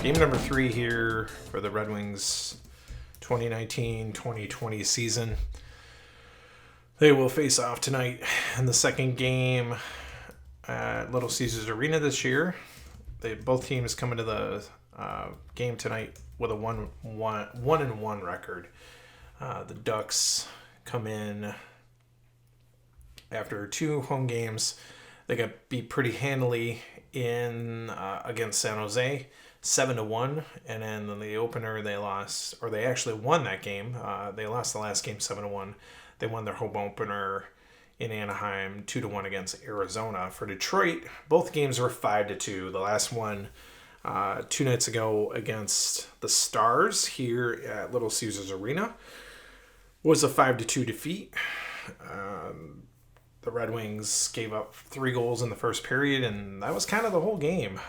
Game number 3 here for the Red Wings 2019-2020 season. They will face off tonight in the second game at Little Caesars Arena this year. Both teams come into the game tonight with a 1-1 record. The Ducks come in after 2 home games. They got beat pretty handily in against San Jose, 7-1, and then in the opener they lost, or they actually won that game. They lost the last game 7-1. They won their home opener in Anaheim 2-1 against Arizona. For Detroit, both games were 5-2. The last one 2 nights ago against the Stars here at Little Caesars Arena was a 5-2 defeat. The Red Wings gave up 3 goals in the first period, and that was kind of the whole game.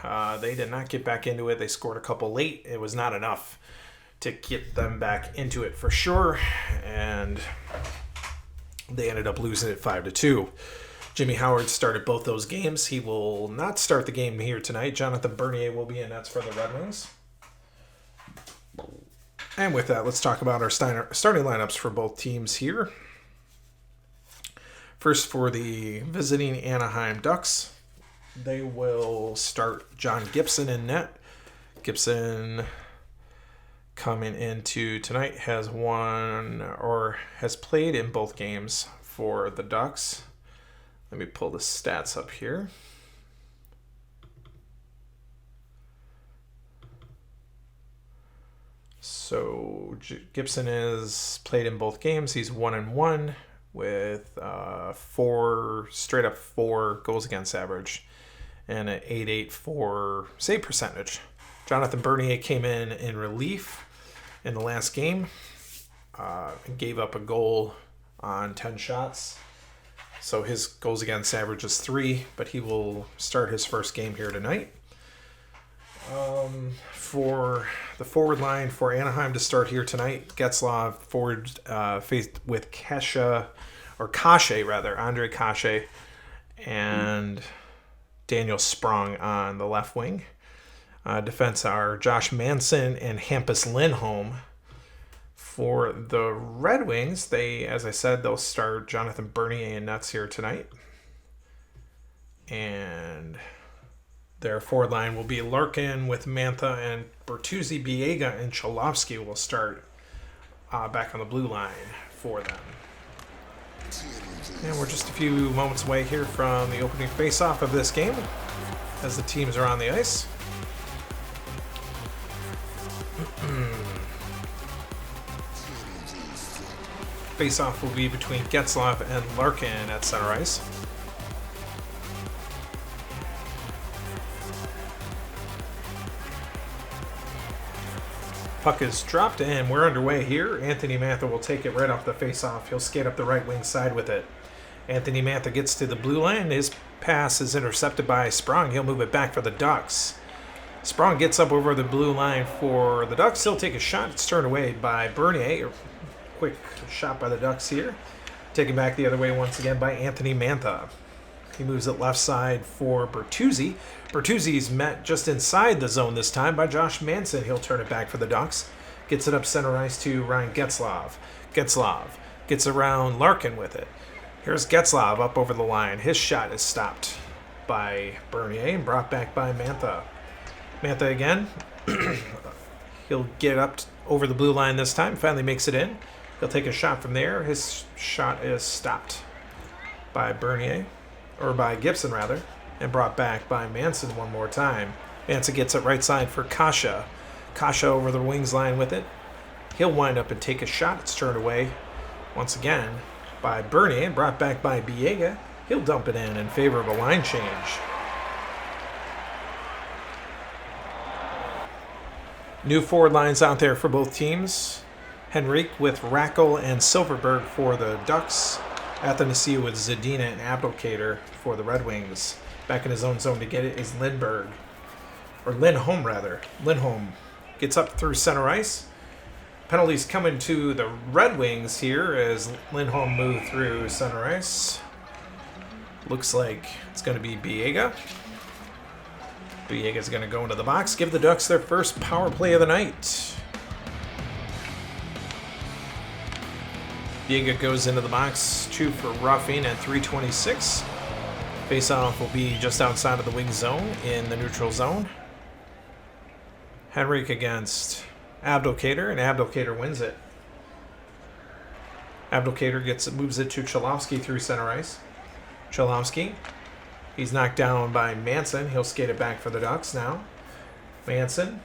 They did not get back into it. They scored a couple late. It was not enough to get them back into it for sure, and they ended up losing it 5-2. Jimmy Howard started both those games. He will not start the game here tonight. Jonathan Bernier will be in nets for the Red Wings. And with that, let's talk about our starting lineups for both teams here. First, for the visiting Anaheim Ducks, they will start John Gibson in net. Gibson, coming into tonight, has played in both games for the Ducks. Let me pull the stats up here. So Gibson is played in both games. He's 1-1 with 4 goals against average and an 8.84 save percentage. Jonathan Bernier came in relief in the last game and gave up a goal on 10 shots. So his goals against average is 3, but he will start his first game here tonight. For the forward line for Anaheim to start here tonight, Getzlaf forward faced with Andre Kashe, and Daniel Sprong on the left wing. Defense are Josh Manson and Hampus Lindholm. For the Red Wings, they'll start Jonathan Bernier in nets here tonight. And their forward line will be Larkin with Mantha, and Bertuzzi, Biega, and Cholowski will start back on the blue line for them. And we're just a few moments away here from the opening face-off of this game as the teams are on the ice. Face-off will be between Getzlaf and Larkin at center ice. Puck is dropped, and we're underway here. Anthony Mantha will take it right off the face-off. He'll skate up the right wing side with it. Anthony Mantha gets to the blue line. His pass is intercepted by Sprong. He'll move it back for the Ducks. Sprong gets up over the blue line for the Ducks. He'll take a shot. It's turned away by Bernier. Quick shot by the Ducks here. Taken back the other way once again by Anthony Mantha. He moves it left side for Bertuzzi. Bertuzzi's met just inside the zone this time by Josh Manson. He'll turn it back for the Ducks. Gets it up center ice to Ryan Getzlaf. Getzlaf gets around Larkin with it. Here's Getzlaf up over the line. His shot is stopped by Bernier and brought back by Mantha. Mantha again. He'll get up over the blue line this time. Finally makes it in. He'll take a shot from there. His shot is stopped by Gibson, and brought back by Manson one more time. Manson gets it right side for Kasha. Kasha over the wings line with it. He'll wind up and take a shot. It's turned away once again by Bernier and brought back by Biega. He'll dump it in favor of a line change. New forward lines out there for both teams. Henrique with Rackle and Silverberg for the Ducks. Athanasiou with Zadina and Abdelkader for the Red Wings. Back in his own zone to get it is Lindholm. Lindholm gets up through center ice. Penalties coming to the Red Wings here as Lindholm moved through center ice. Looks like it's going to be Biega. Biega's going to go into the box, give the Ducks their first power play of the night. Biega goes into the box, 2 for roughing at 3:26. Faceoff will be just outside of the wing zone in the neutral zone. Henrik against Abdelkader, and Abdelkader wins it. Abdelkader moves it to Cholowski through center ice. Cholowski, he's knocked down by Manson. He'll skate it back for the Ducks now. Manson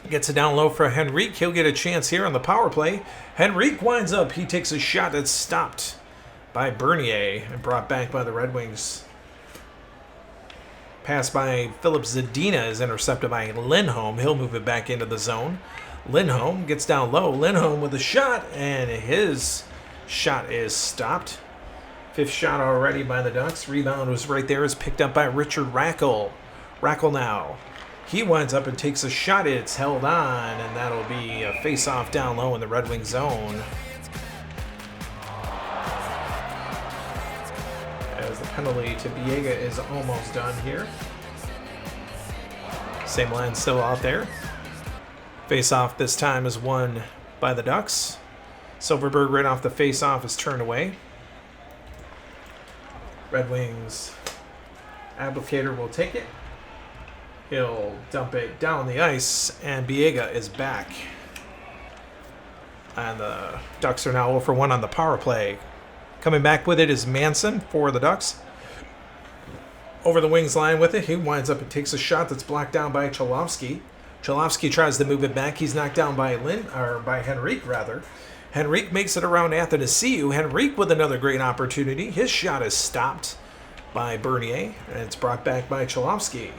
gets it down low for Henrik. He'll get a chance here on the power play. Henrik winds up. He takes a shot that's stopped by Bernier and brought back by the Red Wings. Pass by Philip Zadina is intercepted by Lindholm. He'll move it back into the zone. Lindholm gets down low. Lindholm with a shot, and his shot is stopped. 5th shot already by the Ducks. Rebound was right there. Is picked up by Richard Rackle. Rackle now. He winds up and takes a shot. It's held on, and that'll be a face-off down low in the Red Wing zone. As the penalty to Biega is almost done here. Same line still out there. Face-off this time is won by the Ducks. Silverberg right off the face-off is turned away. Red Wings, Abdelkader will take it. He'll dump it down the ice, and Biega is back. And the Ducks are now 0 for 1 on the power play. Coming back with it is Manson for the Ducks. Over the wings line with it, he winds up and takes a shot that's blocked down by Cholowski. Cholowski tries to move it back. He's knocked down by Henrik rather. Henrik makes it around Athanasiou. Henrik with another great opportunity. His shot is stopped by Bernier, and it's brought back by Cholowski.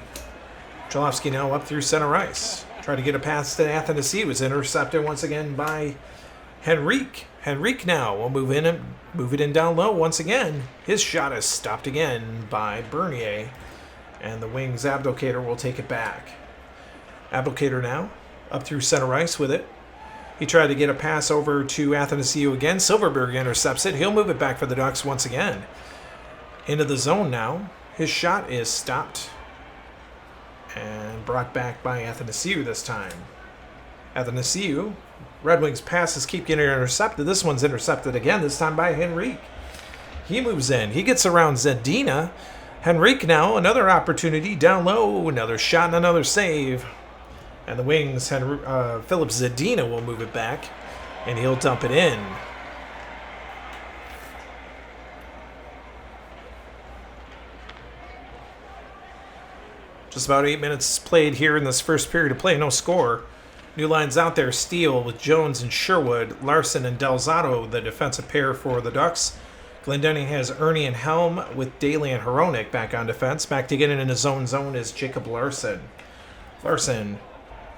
Cholowski now up through center ice. Try to get a pass to Athanasiou. Is intercepted once again by Henrik. Henrik now will move it in down low once again. His shot is stopped again by Bernier, and the Wings Abdelkader will take it back. Abdelkader now up through center ice with it. He tried to get a pass over to Athanasiou again. Silverberg intercepts it. He'll move it back for the Ducks once again. Into the zone now. His shot is stopped and brought back by Athanasiou this time. Athanasiou, Red Wings passes keep getting intercepted. This one's intercepted again, this time by Henrik. He moves in. He gets around Zadina. Henrik now, another opportunity down low. Another shot and another save. And the Wings, Philip Zadina will move it back, and he'll dump it in. Just about 8 minutes played here in this first period of play. No score. New lines out there. Steele with Jones and Sherwood. Larson and Delzato, the defensive pair for the Ducks. Glendenning has Ernie and Helm with Daly and Hronek back on defense. Back to get it in his own zone is Jacob Larson. Larson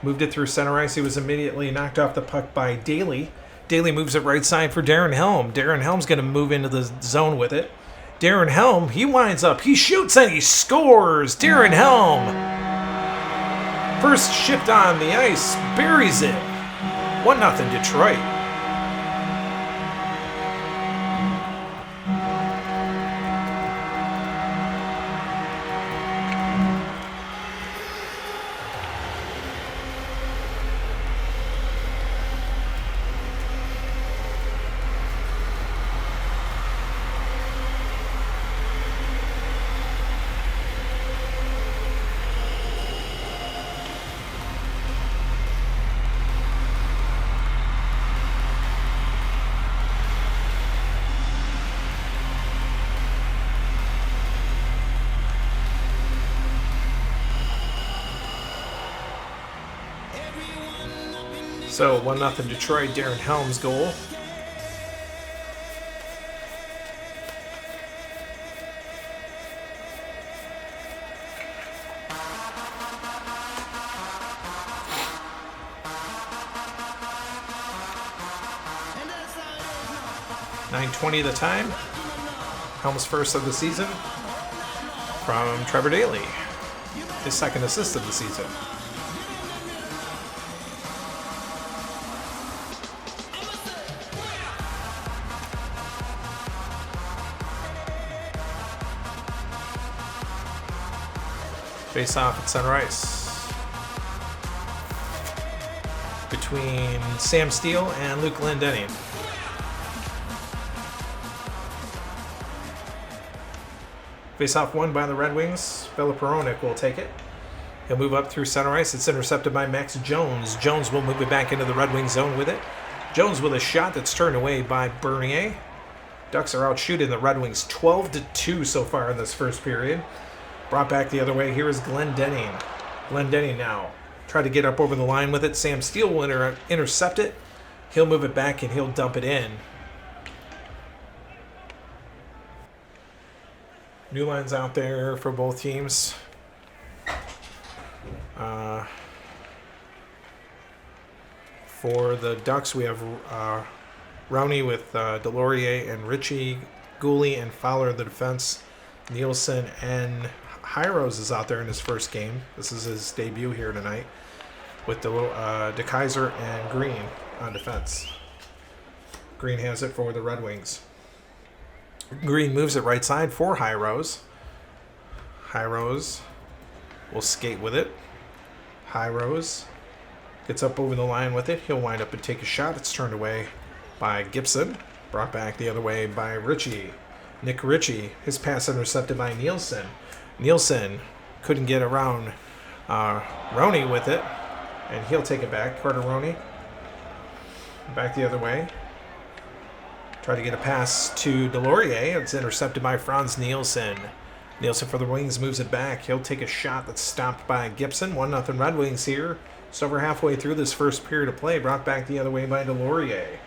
moved it through center ice. He was immediately knocked off the puck by Daly. Daly moves it right side for Darren Helm. Darren Helm's going to move into the zone with it. Darren Helm, he winds up. He shoots and he scores. Darren Helm. First shift on the ice. Buries it. 1-0 Detroit. So 1-0 Detroit, Darren Helm's goal. .920 the time. Helm's first of the season from Trevor Daly. His second assist of the season. Face off at center ice between Sam Steele and Luke Glendening. Face off won by the Red Wings. Filip Hronek will take it. He'll move up through center ice. It's intercepted by Max Jones. Jones will move it back into the Red Wing zone with it. Jones with a shot that's turned away by Bernier. Ducks are out shooting the Red Wings 12-2 so far in this first period. Brought back the other way. Here is Glendening. Glendening now. Try to get up over the line with it. Sam Steele will intercept it. He'll move it back and he'll dump it in. New lines out there for both teams. For the Ducks, we have Rowney with Delorier and Ritchie, Gooley and Fowler in the defense. Nielsen and Hyros is out there in his first game. This is his debut here tonight with DeKaiser and Green on defense. Green has it for the Red Wings. Green moves it right side for Hyros. Hyros will skate with it. Hyros gets up over the line with it. He'll wind up and take a shot. It's turned away by Gibson. Brought back the other way by Ritchie. Nick Ritchie. His pass intercepted by Nielsen. Nielsen couldn't get around Rowney with it. And he'll take it back. Carter Rowney. Back the other way. Try to get a pass to Delorier. It's intercepted by Franz Nielsen. Nielsen for the Wings moves it back. He'll take a shot that's stopped by Gibson. 1-0 Red Wings here. Just over halfway through this first period of play. Brought back the other way by Delorier.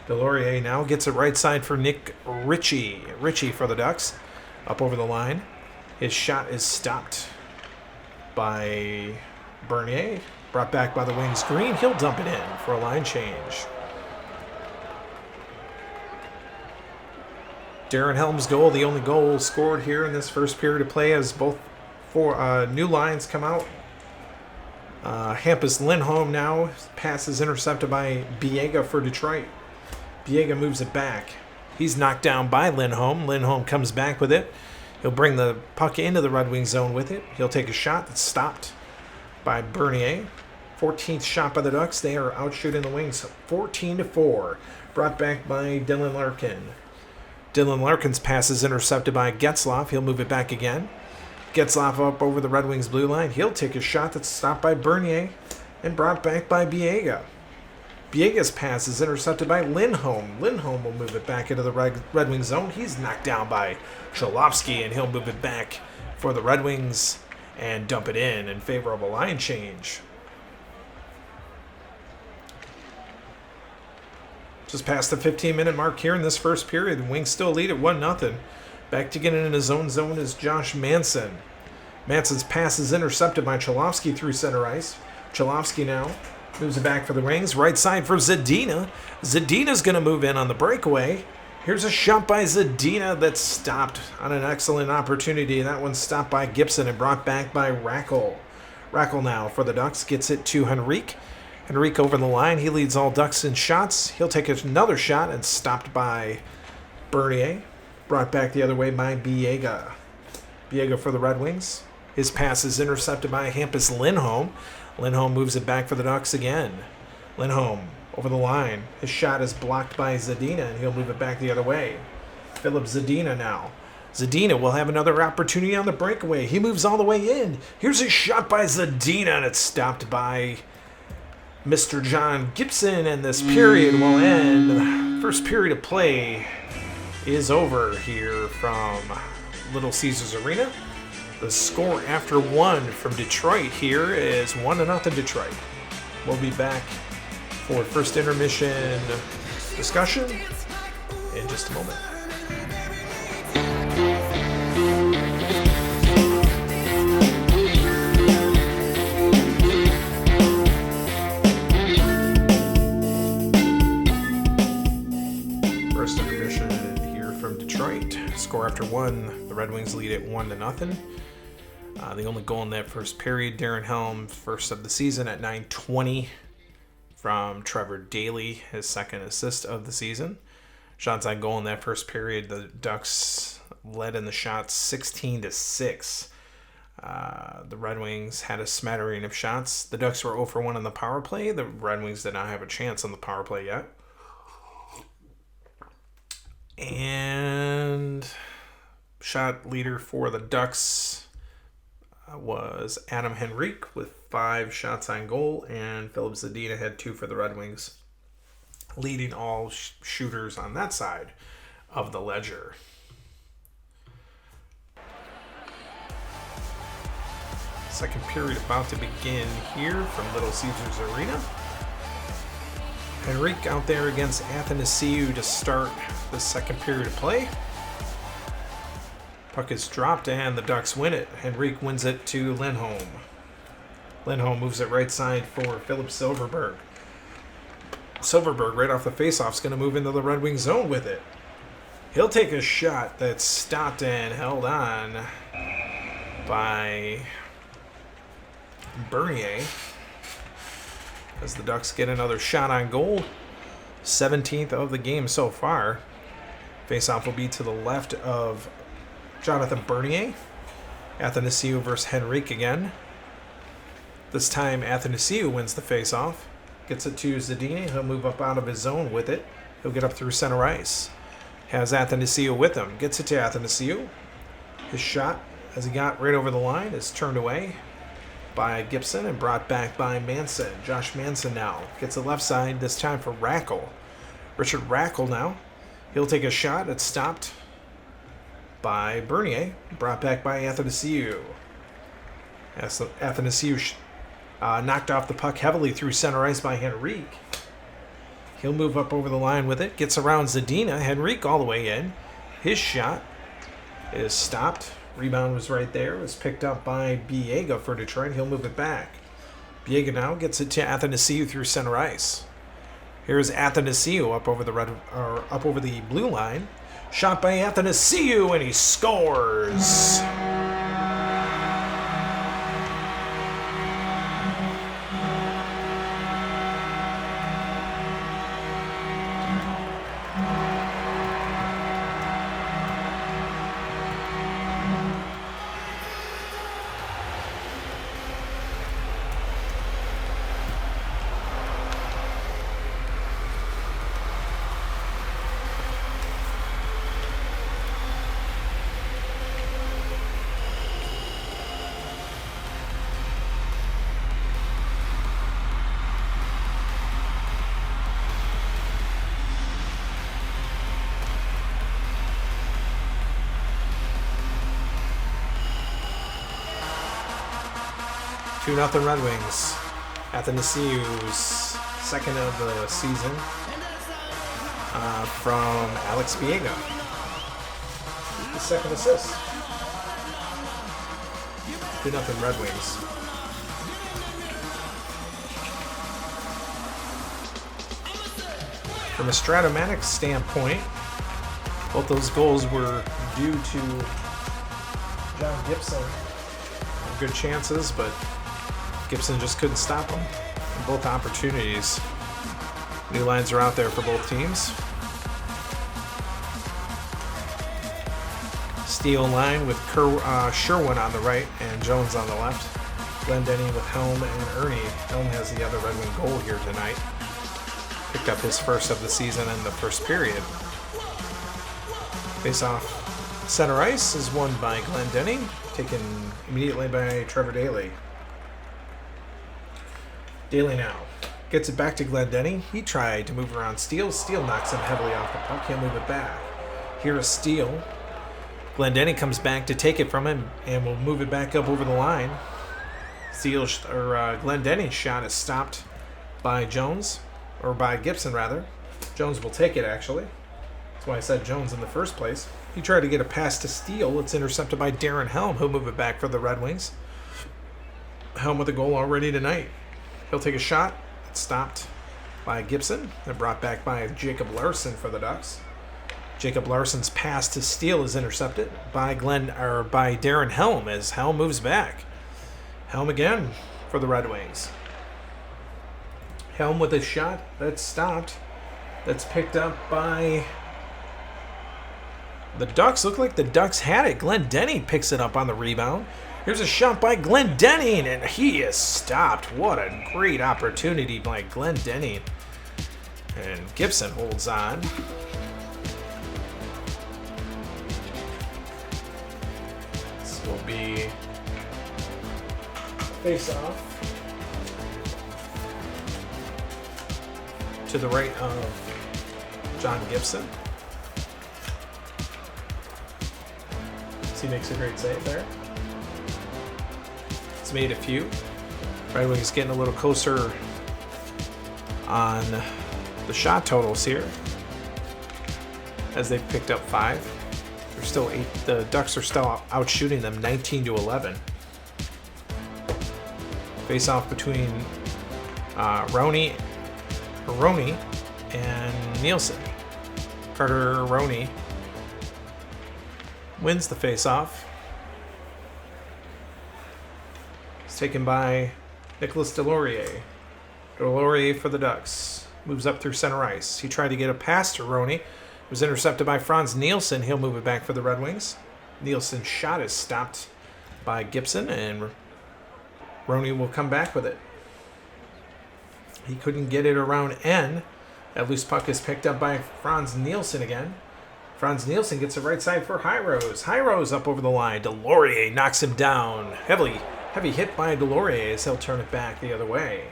Delorier now gets it right side for Nick Ritchie. Ritchie for the Ducks. Up over the line. His shot is stopped by Bernier. Brought back by the Wings. Green. He'll dump it in for a line change. Darren Helm's goal, the only goal scored here in this first period of play, as both four new lines come out. Hampus Lindholm now. Pass is intercepted by Biega for Detroit. Biega moves it back. He's knocked down by Lindholm. Lindholm comes back with it. He'll bring the puck into the Red Wing zone with it. He'll take a shot that's stopped by Bernier. 14th shot by the Ducks. They are out shooting the Wings 14-4. Brought back by Dylan Larkin. Dylan Larkin's pass is intercepted by Getzlaf. He'll move it back again. Getzlaf up over the Red Wings blue line. He'll take a shot that's stopped by Bernier and brought back by Biega. Biega's pass is intercepted by Lindholm. Lindholm will move it back into the Red Wings zone. He's knocked down by Cholowski, and he'll move it back for the Red Wings and dump it in favor of a line change. Just past the 15-minute mark here in this first period. The Wings still lead at 1-0. Back to get in his own zone is Josh Manson. Manson's pass is intercepted by Cholowski through center ice. Cholowski now moves it back for the Wings. Right side for Zadina. Zadina's going to move in on the breakaway. Here's a shot by Zadina that's stopped on an excellent opportunity. That one's stopped by Gibson and brought back by Rackle. Rackle now for the Ducks gets it to Henrique. Henrique over the line. He leads all Ducks in shots. He'll take another shot and stopped by Bernier. Brought back the other way by Biega. Biega for the Red Wings. His pass is intercepted by Hampus Lindholm. Lindholm moves it back for the Ducks again. Lindholm over the line. His shot is blocked by Zadina, and he'll move it back the other way. Filip Zadina now. Zadina will have another opportunity on the breakaway. He moves all the way in. Here's a shot by Zadina, and it's stopped by Mr. John Gibson, and this period will end. The first period of play is over here from Little Caesars Arena. The score after one from Detroit here is 1-0 Detroit. We'll be back for first intermission discussion in just a moment. First intermission here from Detroit. Score after one, the Red Wings lead at 1-0. The only goal in that first period, Darren Helm, first of the season at 9:20 from Trevor Daley, his second assist of the season. Shots on goal in that first period, the Ducks led in the shots 16-6. The Red Wings had a smattering of shots. The Ducks were 0 for 1 on the power play. The Red Wings did not have a chance on the power play yet. And shot leader for the Ducks was Adam Henrique with 5 shots on goal, and Philip Zadina had 2 for the Red Wings, leading all shooters on that side of the ledger. Second period about to begin here from Little Caesars Arena. Henrique out there against Athanasiou to start the second period of play. Puck is dropped and the Ducks win it. Henrique wins it to Lindholm. Lindholm moves it right side for Philip Silverberg. Silverberg right off the faceoff is going to move into the Red Wing zone with it. He'll take a shot that's stopped and held on by Bernier as the Ducks get another shot on goal. 17th of the game so far. Faceoff will be to the left of Jonathan Bernier. Athanasiou versus Henrique again. This time Athanasiou wins the faceoff. Gets it to Zadina. He'll move up out of his zone with it. He'll get up through center ice. Has Athanasiou with him. Gets it to Athanasiou. His shot, as he got right over the line, is turned away by Gibson and brought back by Manson. Josh Manson now gets the left side, this time for Rackle. Richard Rackle now. He'll take a shot. It's stopped by Bernier, brought back by Athanasiou. Athanasiou knocked off the puck heavily through center ice by Henrique. He'll move up over the line with it, gets around Zadina. Henrique all the way in. His shot is stopped. Rebound was right there. It was picked up by Biega for Detroit. He'll move it back. Biega now gets it to Athanasiou through center ice. Here's Athanasiou up over the blue line. Shot by Athanasiou, and he scores. Two 2-0 Red Wings. Athanasiou's second of the season from Alex Biega. His second assist. 2-0 Red Wings. From a Stratomatic standpoint, both those goals were due to John Gibson. Good chances, but Gibson just couldn't stop them in both opportunities. New lines are out there for both teams. Steel line with Sherwin on the right and Jones on the left. Glendenny with Helm and Ernie. Helm has the other Red Wing goal here tonight. Picked up his first of the season in the first period. Face off center ice is won by Glendenny, taken immediately by Trevor Daley. Daley now gets it back to Glendenny. He tried to move around Steele. Steele knocks him heavily off the puck. He'll move it back. Here is Steele. Glendenny comes back to take it from him and will move it back up over the line. Glendenny's shot is stopped by Jones, or by Gibson rather. Jones will take it actually. That's why I said Jones in the first place. He tried to get a pass to Steele. It's intercepted by Darren Helm. He'll move it back for the Red Wings. Helm with a goal already tonight. He'll take a shot. It's stopped by Gibson and brought back by Jacob Larson for the Ducks. Jacob Larson's pass to Steele is intercepted by Darren Helm as Helm moves back. Helm again for the Red Wings. Helm with a shot that's stopped. That's picked up by the Ducks. Look like the Ducks had it. Glendenny picks it up on the rebound. Here's a shot by Glendening, and he is stopped. What a great opportunity by Glendening. And Gibson holds on. This will be face-off to the right of John Gibson. He makes a great save there. It's made a few. Red Wings getting a little closer on the shot totals here, as they've picked up 5. They're still 8. The Ducks are still out shooting them 19-11. Face off between Roney and Nielsen. Carter Roney wins the face-off. It's taken by Nicholas Deslauriers. Deslauriers for the Ducks. Moves up through center ice. He tried to get a pass to Roney. It was intercepted by Franz Nielsen. He'll move it back for the Red Wings. Nielsen's shot is stopped by Gibson, and Roney will come back with it. He couldn't get it around N. That loose puck is picked up by Franz Nielsen again. Franz Nielsen gets it right side for Hyrose. Hyrose up over the line. Deslauriers knocks him down. Heavy hit by Deslauriers. He'll turn it back the other way.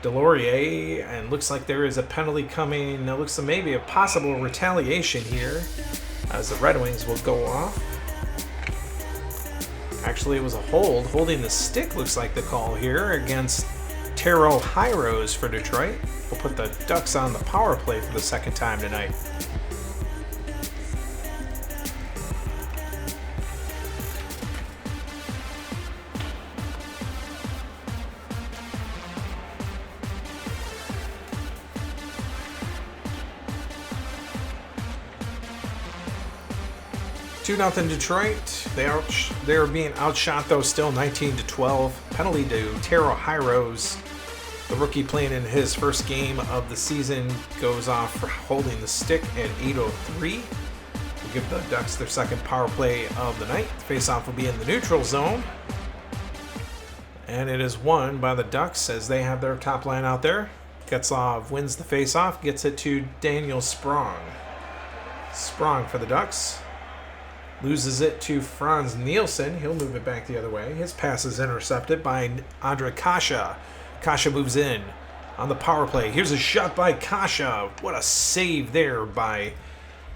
Deslauriers, and looks like there is a penalty coming. It looks like maybe a possible retaliation here, as the Red Wings will go off. Actually, it was a hold. Holding the stick looks like the call here against Taro Hyrose for Detroit. We'll put the Ducks on the power play for the second time tonight. Nothing Detroit. They are being outshot though, still 19-12. Penalty to Taro Hyrose. The rookie playing in his first game of the season goes off for holding the stick at 8:03. We'll give the Ducks their second power play of the night. The face-off will be in the neutral zone. And it is won by the Ducks as they have their top line out there. Getzlaf wins the face-off, gets it to Daniel Sprong. Sprong for the Ducks. Loses it to Franz Nielsen. He'll move it back the other way. His pass is intercepted by Andre Kasha. Kasha moves in on the power play. Here's a shot by Kasha. What a save there by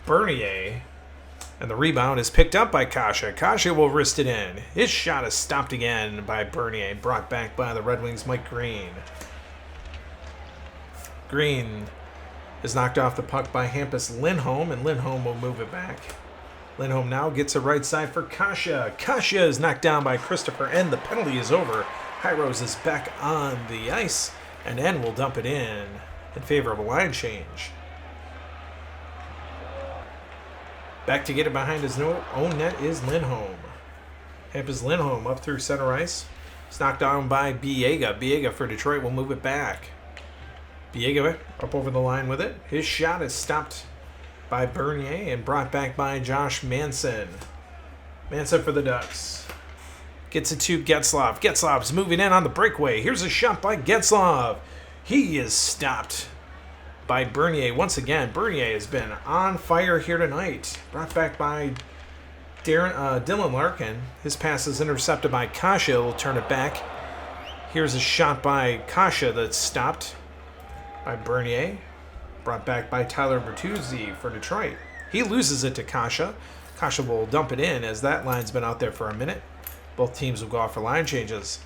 Bernier. And the rebound is picked up by Kasha. Kasha will wrist it in. His shot is stopped again by Bernier. Brought back by the Red Wings' Mike Green. Green is knocked off the puck by Hampus Lindholm, and Lindholm will move it back. Lindholm now gets a right side for Kasha. Kasha is knocked down by Christopher N. The penalty is over. Hyrose is back on the ice, and N will dump it in favor of a line change. Back to get it behind his own net is Lindholm. Hampus Lindholm up through center ice. It's knocked down by Biega. Biega for Detroit will move it back. Biega up over the line with it. His shot is stopped by Bernier and brought back by Josh Manson. Manson for the Ducks. Gets it to Getzlaf. Getzlaf's moving in on the breakaway. Here's a shot by Getzlaf. He is stopped by Bernier. Once again, Bernier has been on fire here tonight. Brought back by Dylan Larkin. His pass is intercepted by Kasha. Will turn it back. Here's a shot by Kasha that's stopped by Bernier. Brought back by Tyler Bertuzzi for Detroit. He loses it to Kasha. Kasha will dump it in as that line's been out there for a minute. Both teams will go off for line changes.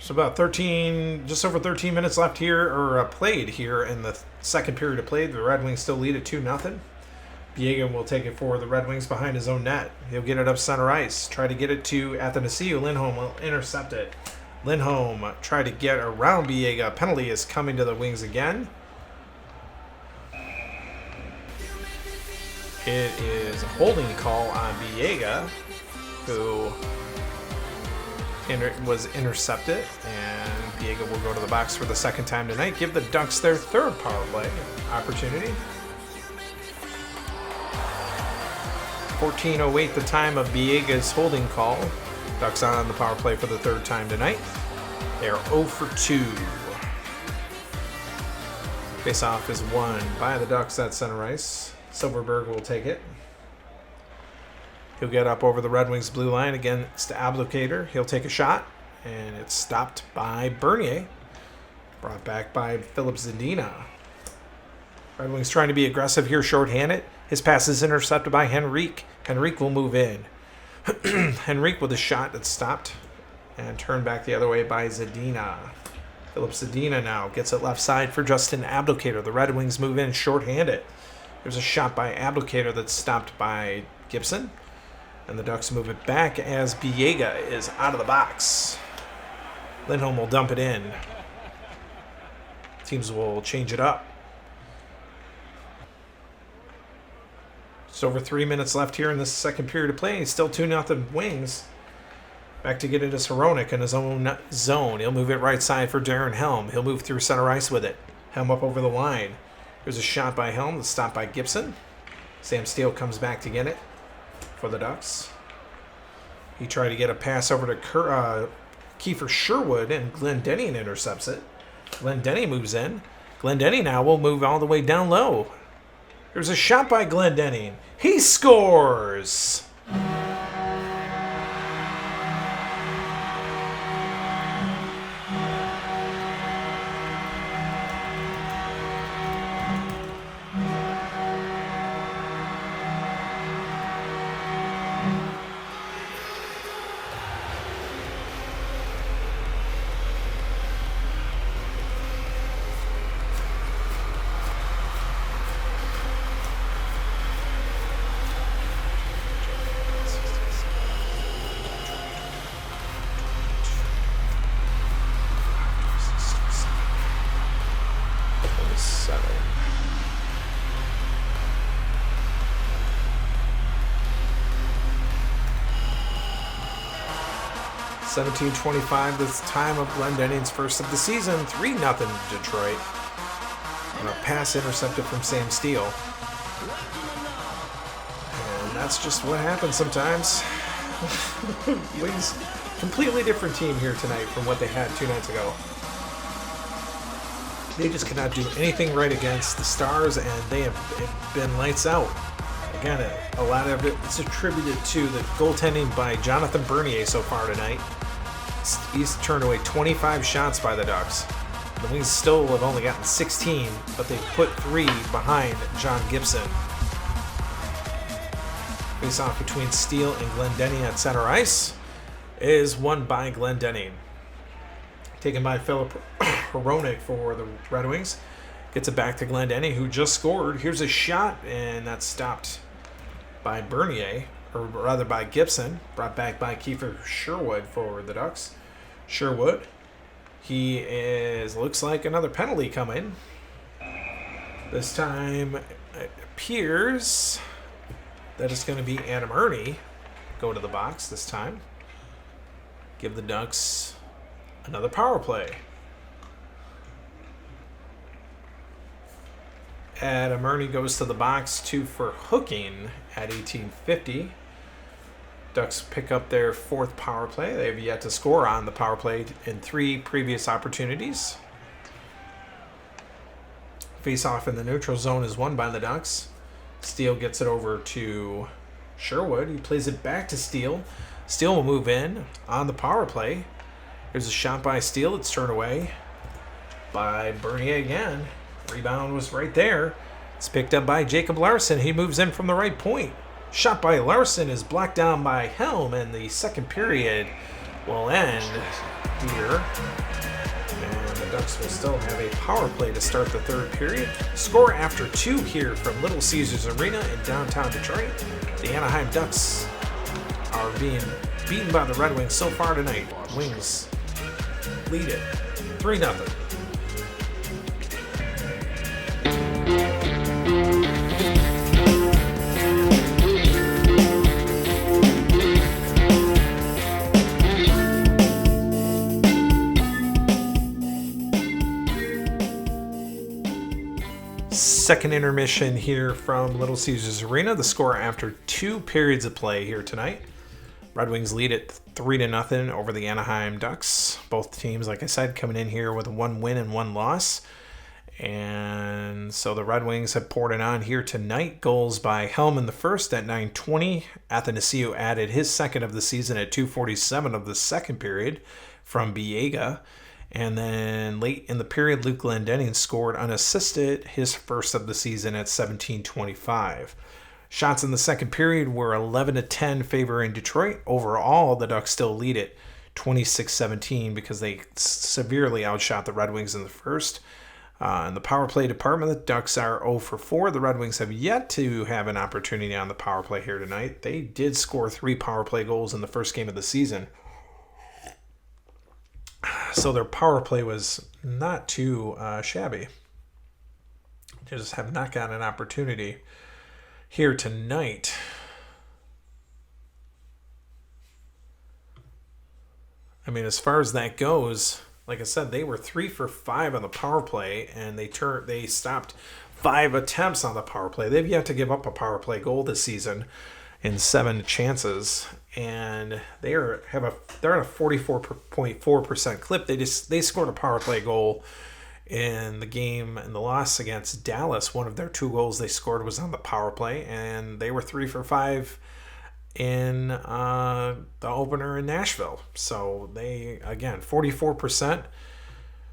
So about just over 13 minutes left here, or played here in the second period of play. The Red Wings still lead at 2-0. Biega will take it for the Red Wings behind his own net. He'll get it up center ice. Try to get it to Athanasiou. Lindholm will intercept it. Lindholm tried to get around Biega. Penalty is coming to the Wings again. It is a holding call on Biega, who was intercepted, and Biega will go to the box for the second time tonight. Give the Ducks their third power play opportunity. 14:08 the time of Biega's holding call. Ducks on the power play for the third time tonight. They are 0 for 2. Face-off is won by the Ducks at center ice. Silverberg will take it. He'll get up over the Red Wings blue line against Ablocator. He'll take a shot, and it's stopped by Bernier. Brought back by Philip Zadina. Red Wings trying to be aggressive here, shorthanded. His pass is intercepted by Henrique. Henrique will move in. Henrique with a shot that's stopped and turned back the other way by Zadina. Philip Zadina now gets it left side for Justin Ablocator. The Red Wings move in shorthanded. There's a shot by Ablocator that's stopped by Gibson. And the Ducks move it back as Biega is out of the box. Lindholm will dump it in. Teams will change it up. Just over 3 minutes left here in this second period of play. Still 2-0 Wings. Back to get it is Hronek in his own zone. He'll move it right side for Darren Helm. He'll move through center ice with it. Helm up over the line. There's a shot by Helm that's stopped by Gibson. Sam Steele comes back to get it for the Ducks. He tried to get a pass over to Kiefer Sherwood, and Glendening intercepts it. Glendening moves in. Glendening now will move all the way down low. There's a shot by Glendening. He scores! $17:25 this time of Glendening's first of the season. 3-0 Detroit. And a pass intercepted from Sam Steele. And that's just what happens sometimes. Wings, completely different team here tonight from what they had 2 nights ago. They just cannot do anything right against the Stars, and they have been lights out. Again, a lot of it is attributed to the goaltending by Jonathan Bernier so far tonight. He's turned away 25 shots by the Ducks. The Wings still have only gotten 16, but they put 3 behind John Gibson. Face-off between Steele and Glendening at center ice is won by Glendening. Taken by Philip Hronek for the Red Wings. Gets it back to Glendening, who just scored. Here's a shot, and that's stopped by Bernier, or rather by Gibson. Brought back by Kiefer Sherwood for the Ducks. Sherwood, looks like another penalty coming. This time, it appears that it's going to be Adam Ernie go to the box this time. Give the Ducks another power play. Adam Ernie goes to the box, 2 for hooking at 18:50. Ducks pick up their 4th power play. They have yet to score on the power play in 3 previous opportunities. Face-off in the neutral zone is won by the Ducks. Steele gets it over to Sherwood. He plays it back to Steele. Steele will move in on the power play. There's a shot by Steele. It's turned away by Bernier again. Rebound was right there. It's picked up by Jacob Larson. He moves in from the right point. Shot by Larson is blocked down by Helm, and the second period will end here. And the Ducks will still have a power play to start the third period. Score after 2 here from Little Caesars Arena in downtown Detroit. The Anaheim Ducks are being beaten by the Red Wings so far tonight. Wings lead it 3-0. Second intermission here from Little Caesars Arena. The score after 2 periods of play here tonight. Red Wings lead it 3-0 over the Anaheim Ducks. Both teams, like I said, coming in here with 1 win and 1 loss. And so the Red Wings have poured it on here tonight. Goals by Helm in the first at 9:20. Athanasiou added his second of the season at 2:47 of the second period from Biega. And then late in the period, Luke Glendening scored unassisted his first of the season at 17:25. Shots in the second period were 11-10 favoring Detroit. Overall, the Ducks still lead it 26-17 because they severely outshot the Red Wings in the first. In the power play department, the Ducks are 0 for 4. The Red Wings have yet to have an opportunity on the power play here tonight. They did score 3 power play goals in the first game of the season. So their power play was not too shabby. They just have not gotten an opportunity here tonight. I mean, as far as that goes, like I said, they were 3 for 5 on the power play, and they stopped 5 attempts on the power play. They've yet to give up a power play goal this season in 7 chances, and they're at a 44.4% clip. They scored a power play goal in the loss against Dallas. One of their 2 goals they scored was on the power play, and they were 3 for 5 in the opener in Nashville. So they, again, 44%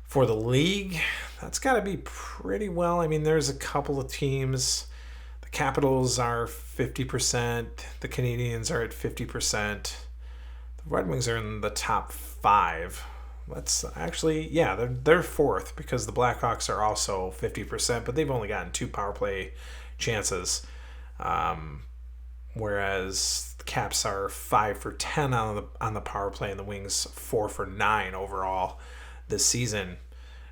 for the league. That's got to be pretty well. I mean, there's a couple of teams. The Capitals are 50%. The Canadiens are at 50%. The Red Wings are in the top 5. Let's actually, yeah, they're 4th because the Blackhawks are also 50%, but they've only gotten 2 power play chances. Whereas the Caps are 5 for 10 on the power play, and the Wings 4 for 9 overall this season.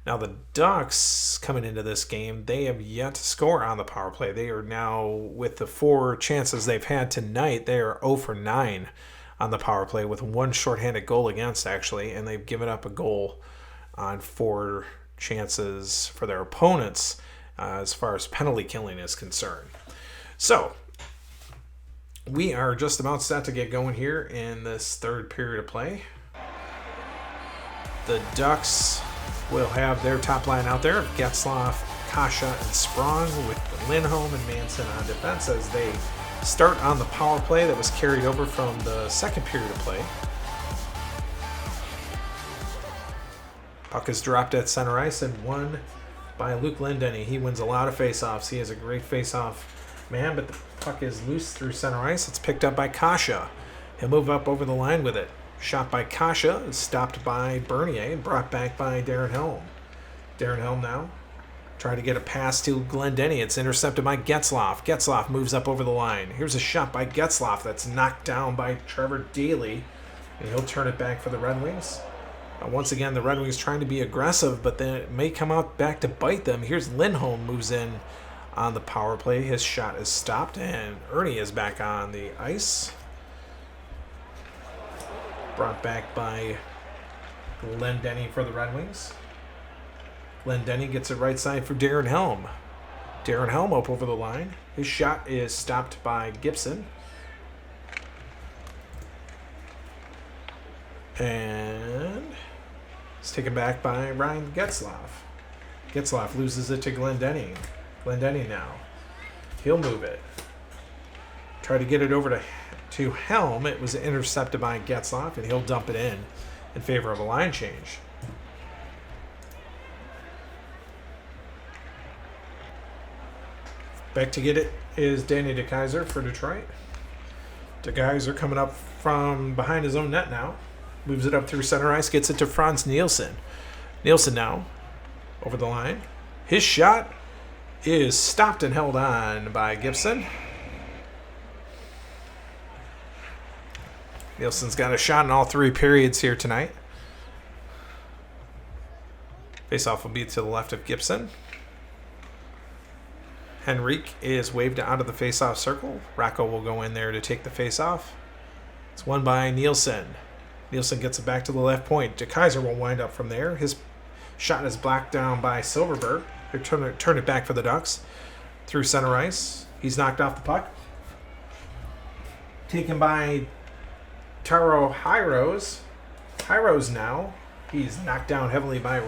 Now the Ducks, coming into this game, they have yet to score on the power play. They are now, with the 4 chances they've had tonight, they are 0 for 9 on the power play with 1 shorthanded goal against, actually, and they've given up a goal on 4 chances for their opponents as far as penalty killing is concerned. So we are just about set to get going here in this third period of play. The Ducks will have their top line out there of Getzlaf, Kasha, and Sprong, with Lindholm and Manson on defense as they start on the power play that was carried over from the second period of play. Puck is dropped at center ice and won by Luke Glendening. He wins a lot of faceoffs. He is a great faceoff man, but the puck is loose through center ice. It's picked up by Kasha. He'll move up over the line with it. Shot by Kasha is stopped by Bernier and brought back by Darren Helm. Darren Helm now trying to get a pass to Glendening. It's intercepted by Getzlaf. Getzlaf moves up over the line. Here's a shot by Getzlaf that's knocked down by Trevor Daley, and he'll turn it back for the Red Wings. Once again, the Red Wings trying to be aggressive, but then it may come out back to bite them. Here's Lindholm moves in on the power play. His shot is stopped, and Ernie is back on the ice. Brought back by Glendening for the Red Wings. Glendening gets it right side for Darren Helm. Darren Helm up over the line. His shot is stopped by Gibson. And it's taken back by Ryan Getzlaf. Getzlaf loses it to Glendening. Glendening now. He'll move it. Try to get it over to Helm. It was intercepted by Getzlaf, and he'll dump it in favor of a line change. Back to get it is Danny DeKeyser for Detroit. DeKeyser coming up from behind his own net now. Moves it up through center ice, gets it to Franz Nielsen. Nielsen now over the line. His shot is stopped and held on by Gibson. Nielsen's got a shot in all 3 periods here tonight. Faceoff will be to the left of Gibson. Henrique is waved out of the faceoff circle. Racco will go in there to take the faceoff. It's won by Nielsen. Nielsen gets it back to the left point. DeKeyser will wind up from there. His shot is blocked down by Silverberg. They turn it back for the Ducks. through center ice. He's knocked off the puck. Taken by Taro Hyros. Hyros now. He's knocked down heavily by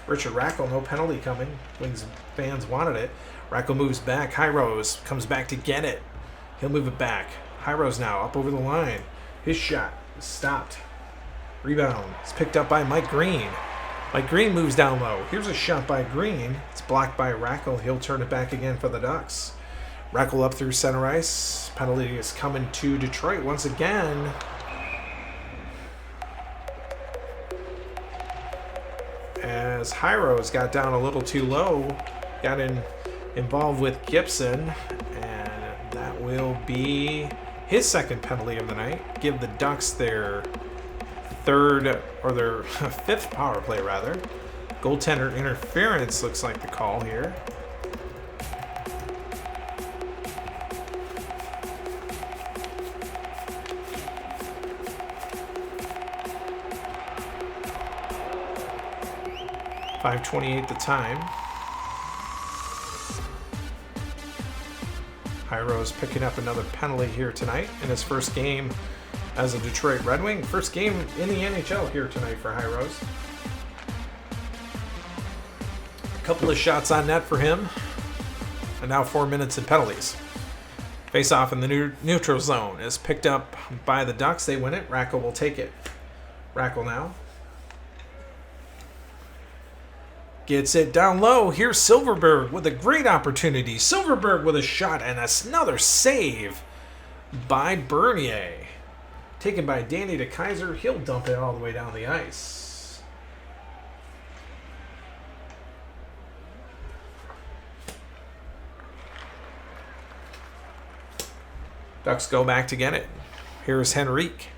Richard Rackle. No penalty coming. Wings fans wanted it. Rackle moves back. Hyros comes back to get it. He'll move it back. Hyros now up over the line. His shot is stopped. Rebound. It's picked up by Mike Green. Mike Green moves down low. Here's a shot by Green. It's blocked by Rackle. He'll turn it back again for the Ducks. Rackle up through center ice. Penalty is coming to Detroit once again. As Hyros got down a little too low, got involved with Gibson, and that will be his second penalty of the night. Give the Ducks their fifth power play rather. Goaltender interference looks like the call here. .5:28 the time. Hyros picking up another penalty here tonight in his first game as a Detroit Red Wing. First game in the NHL here tonight for Hyros. A couple of shots on net for him. And now 4 minutes in penalties. Face off in the neutral zone is picked up by the Ducks. They win it. Rackle will take it. Rackle now. Gets it down low. Here's Silverberg with a great opportunity. Silverberg with a shot and another save by Bernier. Taken by Danny DeKaiser. He'll dump it all the way down the ice. Ducks go back to get it. Here's Henrique.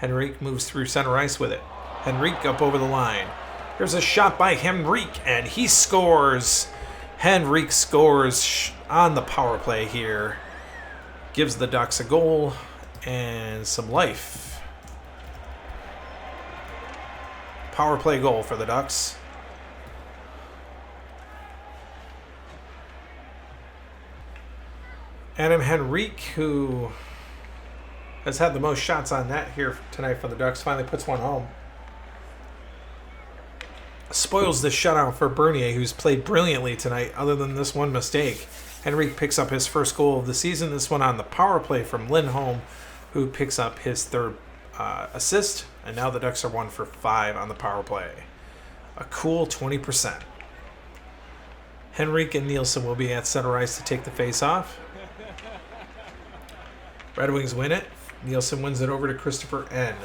Henrique moves through center ice with it. Henrique up over the line. Here's a shot by Henrique, and he scores. Henrique scores on the power play here. Gives the Ducks a goal and some life. Power play goal for the Ducks. Adam Henrique, who has had the most shots on net here tonight for the Ducks, finally puts one home. Spoils the shutout for Bernier, who's played brilliantly tonight, other than this one mistake. Henrique picks up his first goal of the season, this one on the power play from Lindholm, who picks up his third assist, and now the Ducks are 1 for 5 on the power play. A cool 20%. Henrique and Nielsen will be at center ice to take the face-off. Red Wings win it. Nielsen wins it over to Christopher N.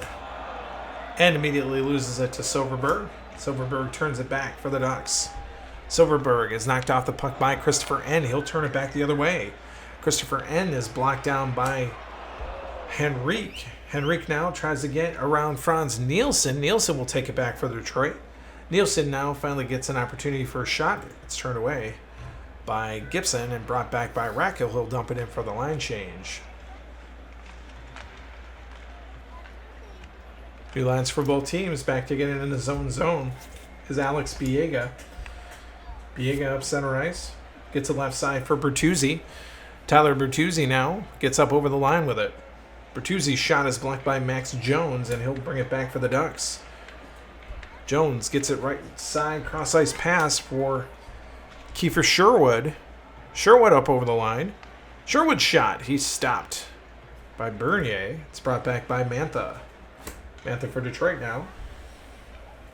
N immediately loses it to Silverberg. Silverberg turns it back for the Ducks. Silverberg is knocked off the puck by Christopher N. He'll turn it back the other way. Christopher N. is blocked down by Henrique. Henrique now tries to get around Franz Nielsen. Nielsen will take it back for Detroit. Nielsen now finally gets an opportunity for a shot. It's turned away by Gibson and brought back by Rackle. He'll dump it in for the line change. New lines for both teams. Back to get it in the zone is Alex Biega. Biega up center ice. Gets it left side for Bertuzzi. Tyler Bertuzzi now gets up over the line with it. Bertuzzi's shot is blocked by Max Jones, and he'll bring it back for the Ducks. Jones gets it right side, cross ice pass for Kiefer Sherwood. Sherwood up over the line. Sherwood's shot. He's stopped by Bernier. It's brought back by Mantha. Mantha for Detroit now.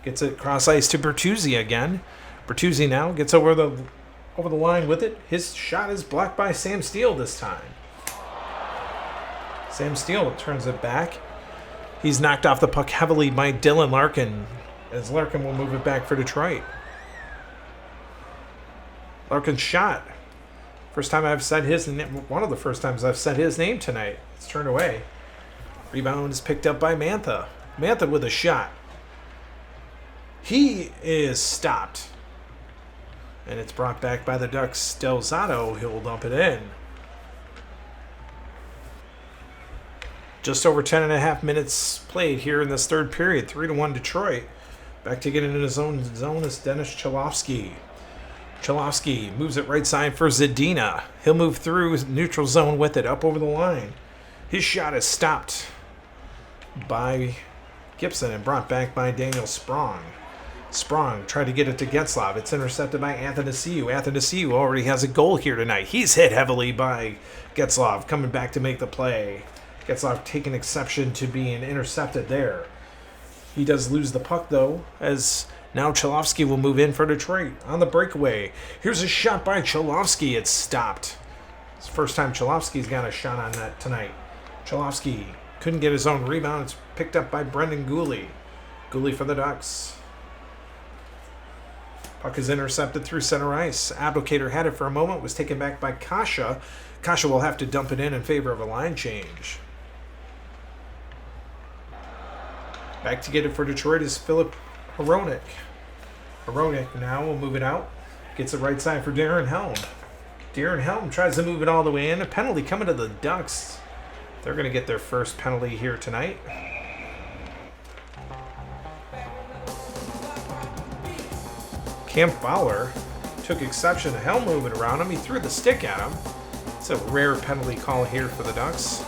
Gets it cross ice to Bertuzzi again. Bertuzzi now gets over the line with it. His shot is blocked by Sam Steele this time. Sam Steele turns it back. He's knocked off the puck heavily by Dylan Larkin, as Larkin will move it back for Detroit. Larkin's shot. First time I've said his name. One of the first times I've said his name tonight. It's turned away. Rebound is picked up by Mantha. Mantha with a shot. He is stopped. And it's brought back by the Ducks. Delzato, he'll dump it in. Just over 10.5 minutes played here in this third period. 3-1 Detroit. Back to get into the zone is Dennis Cholofsky. Cholowski moves it right side for Zadina. He'll move through neutral zone with it, up over the line. His shot is stopped by Gibson and brought back by Daniel Sprong. Sprong tried to get it to Getzlaf. It's intercepted by Athanasiou. Athanasiou already has a goal here tonight. He's hit heavily by Getzlaf, coming back to make the play. Getzlaf taking exception to being intercepted there. He does lose the puck, though, as now Cholowski will move in for Detroit on the breakaway. Here's a shot by Cholowski. It's stopped. It's the first time Cholowski's got a shot on that tonight. Cholowski couldn't get his own rebound. It's picked up by Brendan Gooley. Gooley for the Ducks. Puck is intercepted through center ice. Abdelkader had it for a moment, was taken back by Kasha. Kasha will have to dump it in favor of a line change. Back to get it for Detroit is Philip Hronek. Hronek now will move it out. Gets it right side for Darren Helm. Darren Helm tries to move it all the way in. A penalty coming to the Ducks. They're going to get their first penalty here tonight. Cam Fowler took exception to Helm moving around him. He threw the stick at him. It's a rare penalty call here for the Ducks.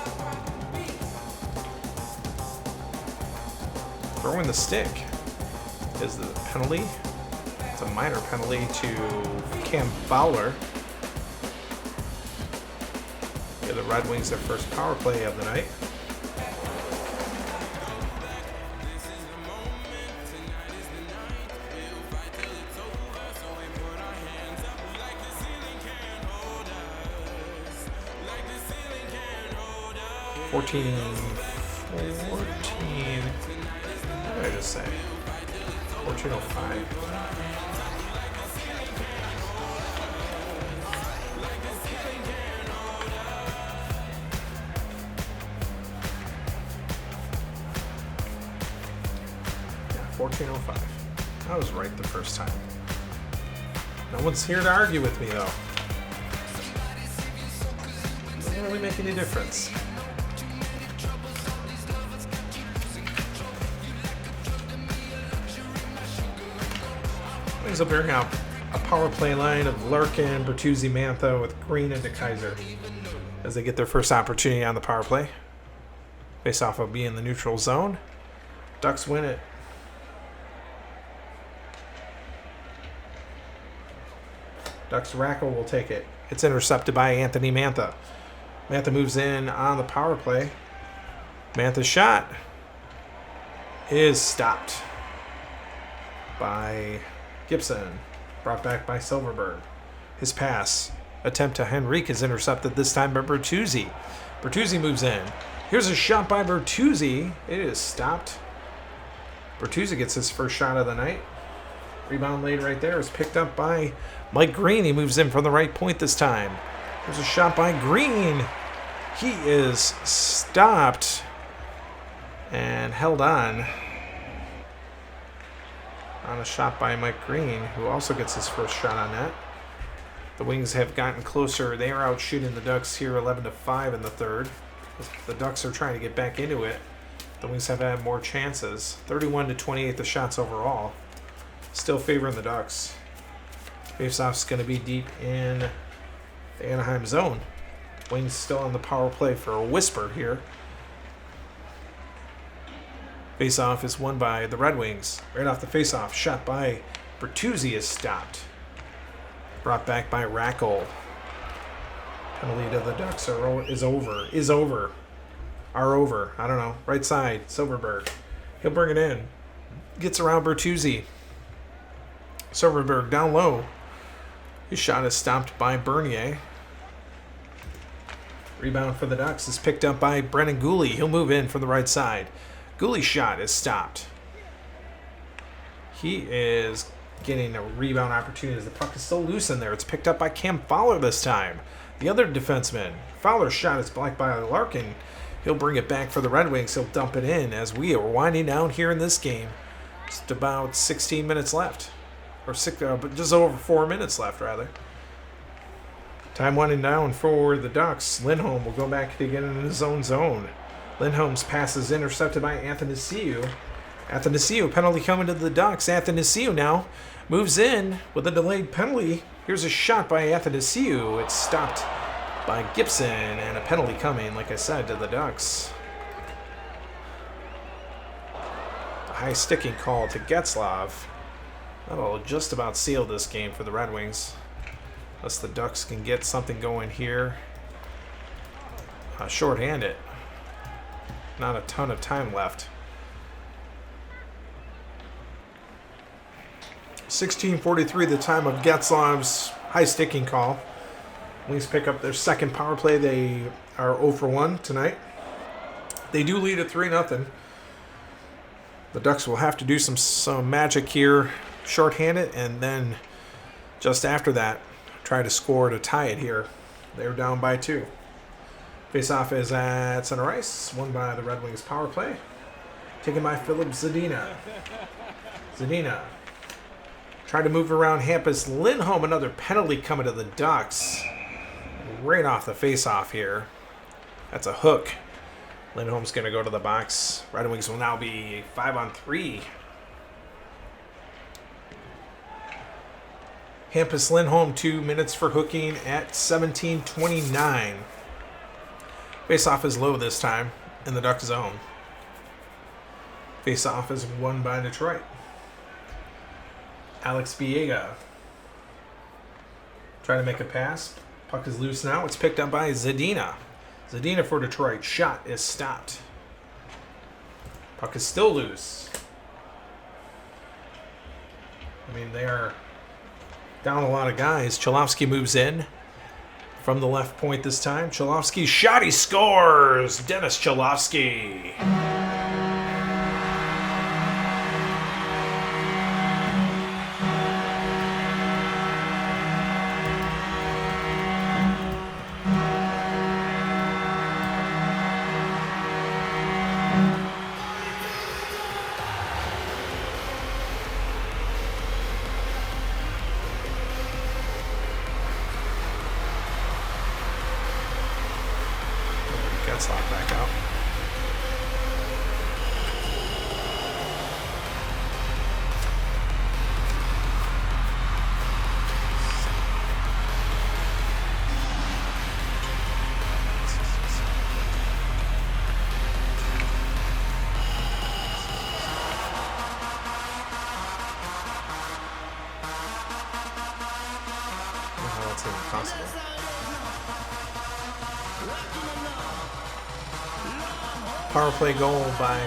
Throwing the stick is the penalty. It's a minor penalty to Cam Fowler. Give the Red Wings their first power play of the night. What did I just say? 14:05. Yeah, 14:05. I was right the first time. No one's here to argue with me, though. Doesn't really make any difference. Wings will bring out a power play line of Larkin, Bertuzzi, Mantha with Green and DeKaiser as they get their first opportunity on the power play. Face-off will be in the neutral zone. Ducks win it. Ducks Rackle will take it. It's intercepted by Anthony Mantha. Mantha moves in on the power play. Mantha's shot is stopped by Gibson, brought back by Silverberg. His pass attempt to Henrique is intercepted this time by Bertuzzi. Bertuzzi moves in. Here's a shot by Bertuzzi. It is stopped. Bertuzzi gets his first shot of the night. Rebound laid right there is picked up by Mike Green. He moves in from the right point this time. There's a shot by Green. He is stopped and held on a shot by Mike Green, who also gets his first shot on that. The Wings have gotten closer. They are out shooting the Ducks here 11-5 in the third. The Ducks are trying to get back into it. The Wings have had more chances. 31-28 the shots overall. Still favoring the Ducks. Faceoff's going to be deep in the Anaheim zone. Wings still on the power play for a whisper here. Faceoff is won by the Red Wings. Right off the faceoff, shot by Bertuzzi is stopped. Brought back by Rackle. Penalty to the Ducks is over. I don't know. Right side, Silverberg. He'll bring it in. Gets around Bertuzzi. Silverberg down low. His shot is stopped by Bernier. Rebound for the Ducks is picked up by Brennan Gooley. He'll move in from the right side. Gooley's shot is stopped. He is getting a rebound opportunity as the puck is still loose in there. It's picked up by Cam Fowler this time. The other defenseman. Fowler's shot is blocked by Larkin. He'll bring it back for the Red Wings. He'll dump it in as we are winding down here in this game. Just about 16 minutes left. Or just over 4 minutes left, rather. Time winding down for the Ducks. Lindholm will go back to get in his own zone. Lindholm's pass is intercepted by Athanasiou. Athanasiou, penalty coming to the Ducks. Athanasiou now moves in with a delayed penalty. Here's a shot by Athanasiou. It's stopped by Gibson, and a penalty coming, like I said, to the Ducks. A high sticking call to Getzlaf. That'll just about seal this game for the Red Wings. Unless the Ducks can get something going here. Shorthanded. Not a ton of time left. 16:43, the time of Getzlaf's high sticking call. Wings pick up their second power play. They are 0 for 1 tonight. They do lead at 3-0. The Ducks will have to do some magic here, shorthanded, and then just after that, try to score to tie it here. They're down by 2. Face-off is at center ice, won by the Red Wings power play. Taken by Filip Zadina. Zadina tried to move around Hampus Lindholm. Another penalty coming to the Ducks. Right off the face-off here. That's a hook. Lindholm's going to go to the box. Red Wings will now be 5-on-3. Hampus Lindholm, 2 minutes for hooking at 17:29. Face-off is low this time in the Duck zone. Face-off is won by Detroit. Alex Biega trying to make a pass. Puck is loose now. It's picked up by Zadina. Zadina for Detroit. Shot is stopped. Puck is still loose. I mean, they are down a lot of guys. Cholowski moves in from the left point this time. Cholowski's shot. He scores. Dennis Cholowski. Getzlaf back out. Oh, that's impossible. Power play goal by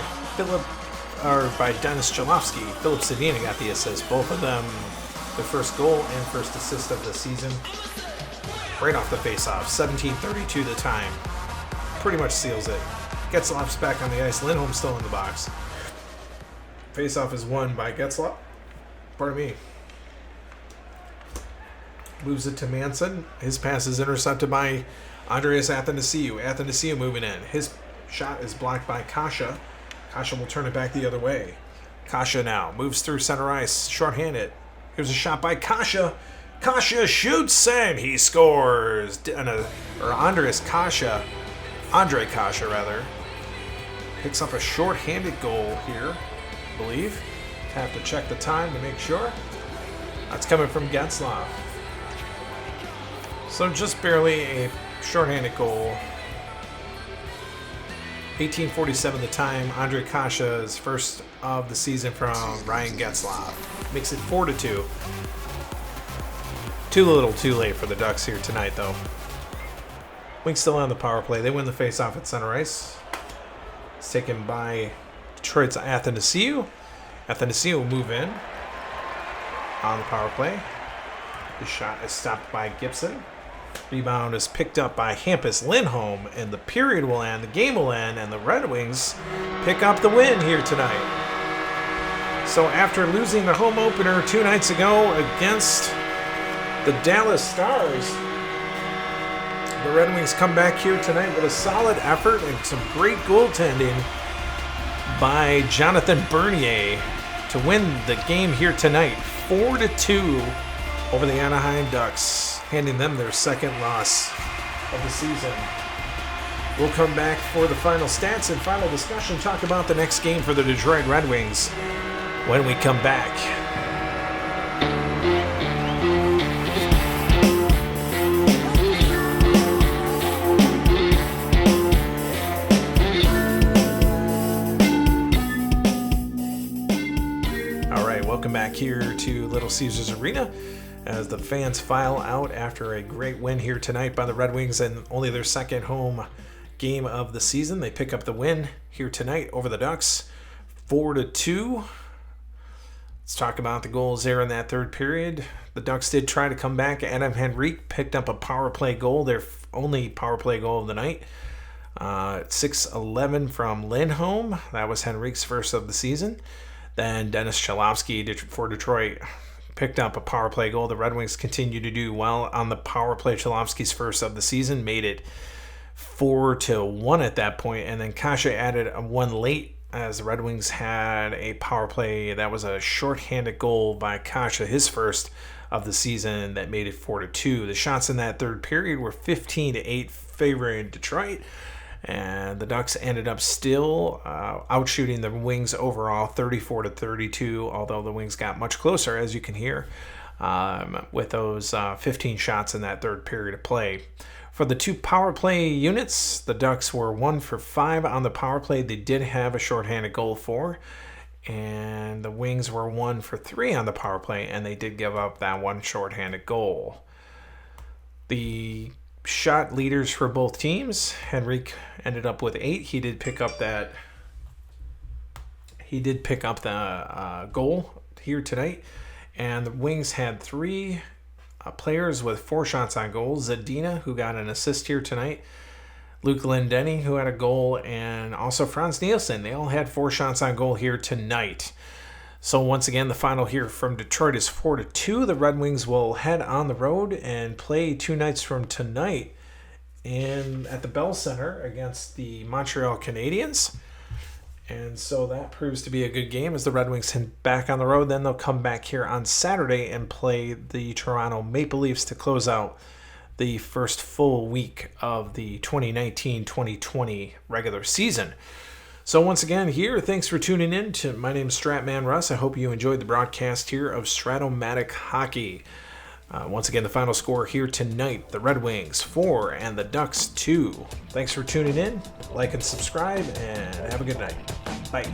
Dennis Cholowski. Filip Zadina got the assist. Both of them the first goal and first assist of the season. Right off the face-off. 17:32 the time. Pretty much seals it. Getzlaf's back on the ice. Lindholm's still in the box. Face-off is won by Getzlaf. Pardon me. Moves it to Manson. His pass is intercepted by Andreas Athanasiou. Athanasiou moving in. His shot is blocked by Kasha. Kasha will turn it back the other way. Kasha now moves through center ice, shorthanded. Here's a shot by Kasha. Kasha shoots and he scores. Andre Kasha, picks up a shorthanded goal here, I believe. Have to check the time to make sure. That's coming from Getzlaf. So just barely a shorthanded goal. 18:47 the time. Andre Kasha's first of the season from Ryan Getzlaf. Makes it 4-2. Too little, too late for the Ducks here tonight, though. Wings still on the power play. They win the face-off at center ice. It's taken by Detroit's Athanasiou. Athanasiou will move in on the power play. The shot is stopped by Gibson. Rebound is picked up by Hampus Lindholm, and the period will end, the game will end, and the Red Wings pick up the win here tonight. So after losing the home opener 2 nights ago against the Dallas Stars, the Red Wings come back here tonight with a solid effort and some great goaltending by Jonathan Bernier to win the game here tonight, 4-2 over the Anaheim Ducks, handing them their second loss of the season. We'll come back for the final stats and final discussion, talk about the next game for the Detroit Red Wings when we come back. Welcome back here to Little Caesars Arena as the fans file out after a great win here tonight by the Red Wings and only their second home game of the season. They pick up the win here tonight over the Ducks, 4-2. Let's talk about the goals there in that third period. The Ducks did try to come back. Adam Henrique picked up a power play goal, their only power play goal of the night. 6-11 from Lindholm. That was Henrique's first of the season. Then Dennis Cholowski for Detroit picked up a power play goal. The Red Wings continue to do well on the power play. Cholowski's first of the season made it 4-1 at that point, and then Kasha added a one late as the Red Wings had a power play. That was a shorthanded goal by Kasha, his first of the season, that made it 4-2. The shots in that third period were 15-8 favoring Detroit. And the Ducks ended up still outshooting the Wings overall 34-32, although the Wings got much closer, as you can hear, with those 15 shots in that third period of play. For the two power play units, the Ducks were 1 for 5 on the power play. They did have a shorthanded goal for, and the Wings were 1 for 3 on the power play, and they did give up that one shorthanded goal. The shot leaders for both teams, Henrique ended up with 8. He did pick up the goal here tonight, and the Wings had 3 players with 4 shots on goal. Zadina, who got an assist here tonight, Luke Glendening, who had a goal, and also Franz Nielsen. They all had 4 shots on goal here tonight. So once again, the final here from Detroit is 4-2. The Red Wings will head on the road and play 2 nights from tonight at the Bell Center against the Montreal Canadiens. And so that proves to be a good game as the Red Wings head back on the road. Then they'll come back here on Saturday and play the Toronto Maple Leafs to close out the first full week of the 2019-2020 regular season. So once again here, thanks for tuning in. My name is Stratman Russ. I hope you enjoyed the broadcast here of Stratomatic Hockey. Once again, the final score here tonight, the Red Wings 4 and the Ducks 2. Thanks for tuning in. Like and subscribe, and have a good night. Bye.